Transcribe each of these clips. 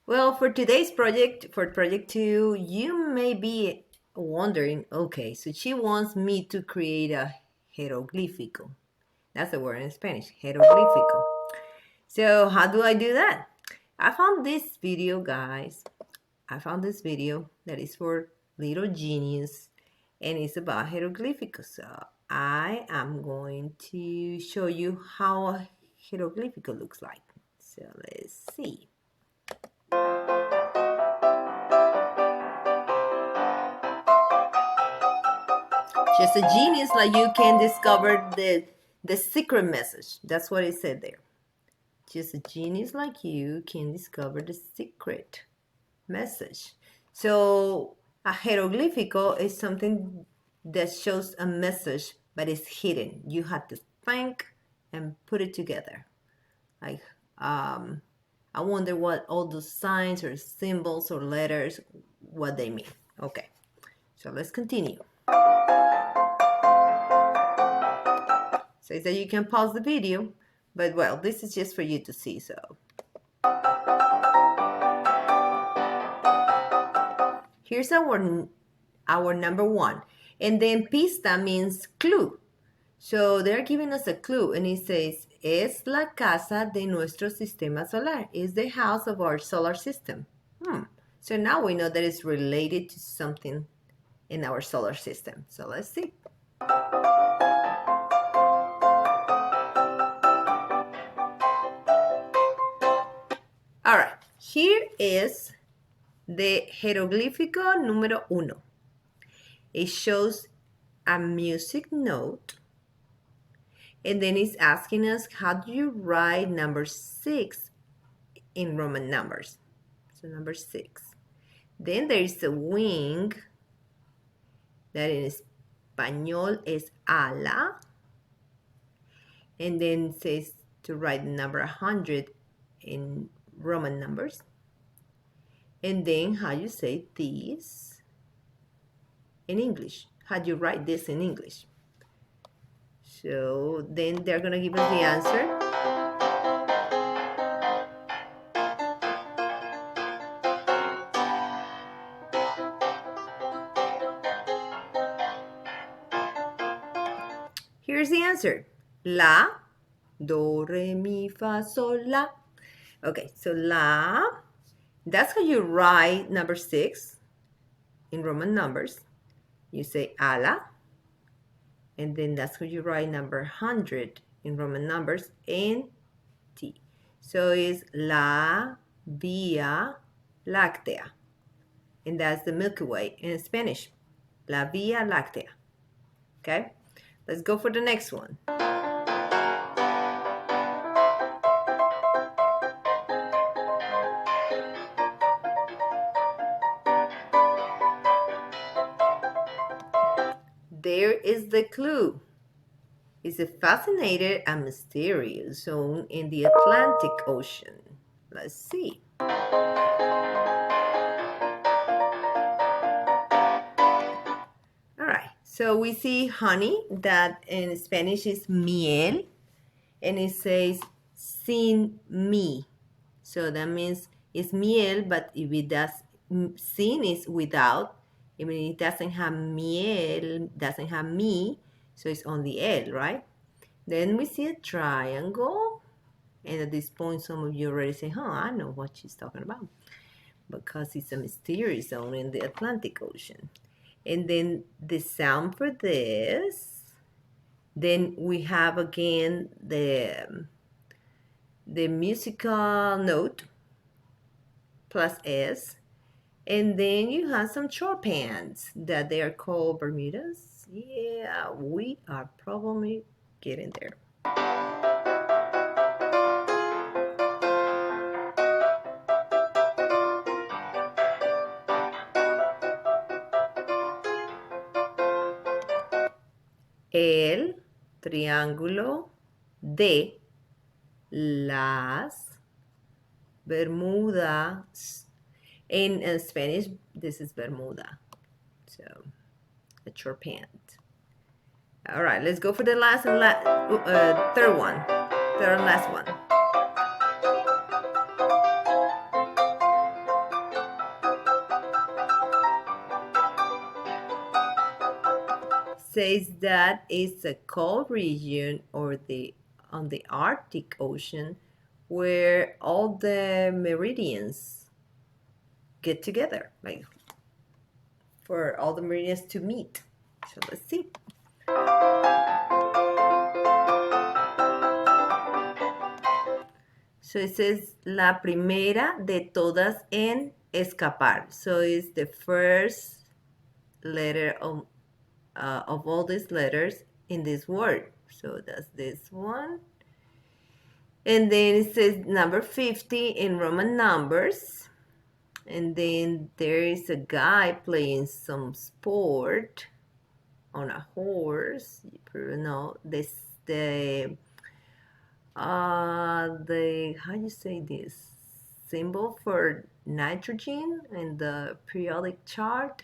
Well, for today's project, for project 2, you may be wondering, okay, so she wants me to create a jeroglífico. That's the word in Spanish, jeroglífico. So how do I do that? I found this video, guys. I found this video that is for little genius and it's about jeroglíficos. So I am going to show you how a jeroglífico looks like. So let's see. Just a genius like you can discover the secret message. That's what it said there. Just a genius like you can discover the secret message. So a jeroglífico is something that shows a message but it's hidden. You have to think and put it together. Like I wonder what all those signs or symbols or letters, what they mean. Okay, so let's continue. Says that you can pause the video, but well, this is just for you to see, so. Here's our number 1. And then pista means clue. So they're giving us a clue and it says, es la casa de nuestro sistema solar. Is the house of our solar system. So now we know that it's related to something in our solar system. So let's see. All right, here is the jeroglífico número 1. It shows a music note, and then it's asking us, how do you write number 6 in Roman numbers? So number 6. Then there is a wing, that in Español is ala, and then it says to write the number 100 in Roman numbers. And then how you say this in English. How do you write this in English? So then they're going to give us the answer. Here's the answer. La, do, re, mi, fa, sol, la. Okay, so la, that's how you write number 6 in Roman numbers. You say ala, and then that's how you write number 100 in Roman numbers, and T. So it's La Vía Láctea, and that's the Milky Way in Spanish, La Vía Láctea. Okay, let's go for the next one. There is the clue. It's a fascinating and mysterious zone in the Atlantic Ocean. Let's see. All right, so we see honey, that in Spanish is miel, and it says sin mi. So that means it's miel, but if it does, sin is without. I mean, it doesn't have miel, doesn't have mi, so it's only el, right? Then we see a triangle, and at this point, some of you already say, I know what she's talking about, because it's a mysterious zone in the Atlantic Ocean. And then the sound for this, then we have again the musical note plus S, and then you have some short pants that they are called Bermudas. Yeah, we are probably getting there. El triángulo de las Bermudas. In Spanish, this is Bermuda. So, a short pant. All right, let's go for the last and third one. Third and last one. says that it's a cold region or on the Arctic Ocean where all the meridians get together, like for all the meridians to meet. So let's see. So it says la primera de todas en escapar. So it's the first letter of all these letters in this word. So that's this one. And then it says number 50 in Roman numbers. And then there is a guy playing some sport on a horse. You probably know this the how you say this symbol for nitrogen in the periodic chart.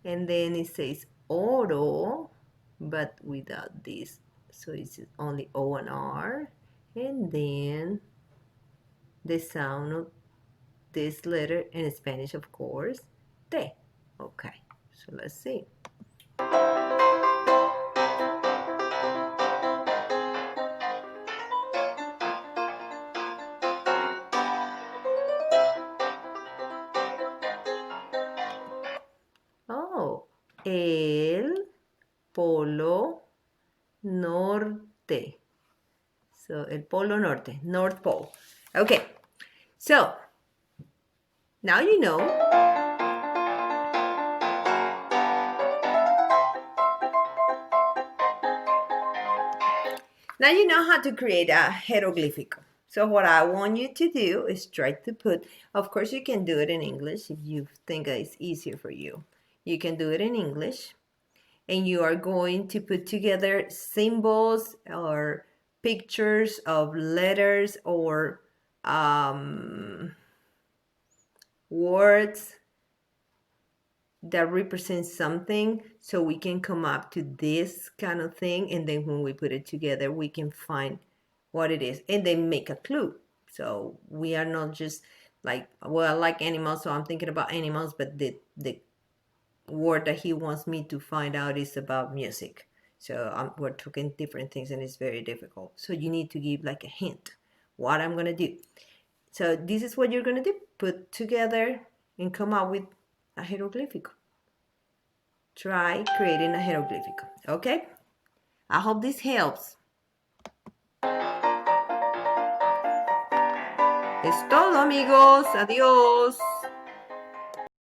And then it says oro, but without this. So it's only O and R. And then the sound of this letter in Spanish, of course, T. Okay, so let's see. Oh, el polo norte. So, el polo norte, North Pole. Okay, so now you know. Now you know how to create a jeroglífico. So what I want you to do is try to put, of course you can do it in English if you think it's easier for you. You can do it in English. And you are going to put together symbols or pictures of letters or words that represent something, so we can come up to this kind of thing, and then when we put it together we can find what it is and then make a clue. So we are not just like, well, I like animals, so I'm thinking about animals, but the word that he wants me to find out is about music. So we're talking different things and it's very difficult. So you need to give like a hint what I'm gonna do. So this is what you're gonna do: put together and come up with a jeroglífico. Try creating a jeroglífico. Okay, I hope this helps. Es todo, amigos. Adiós.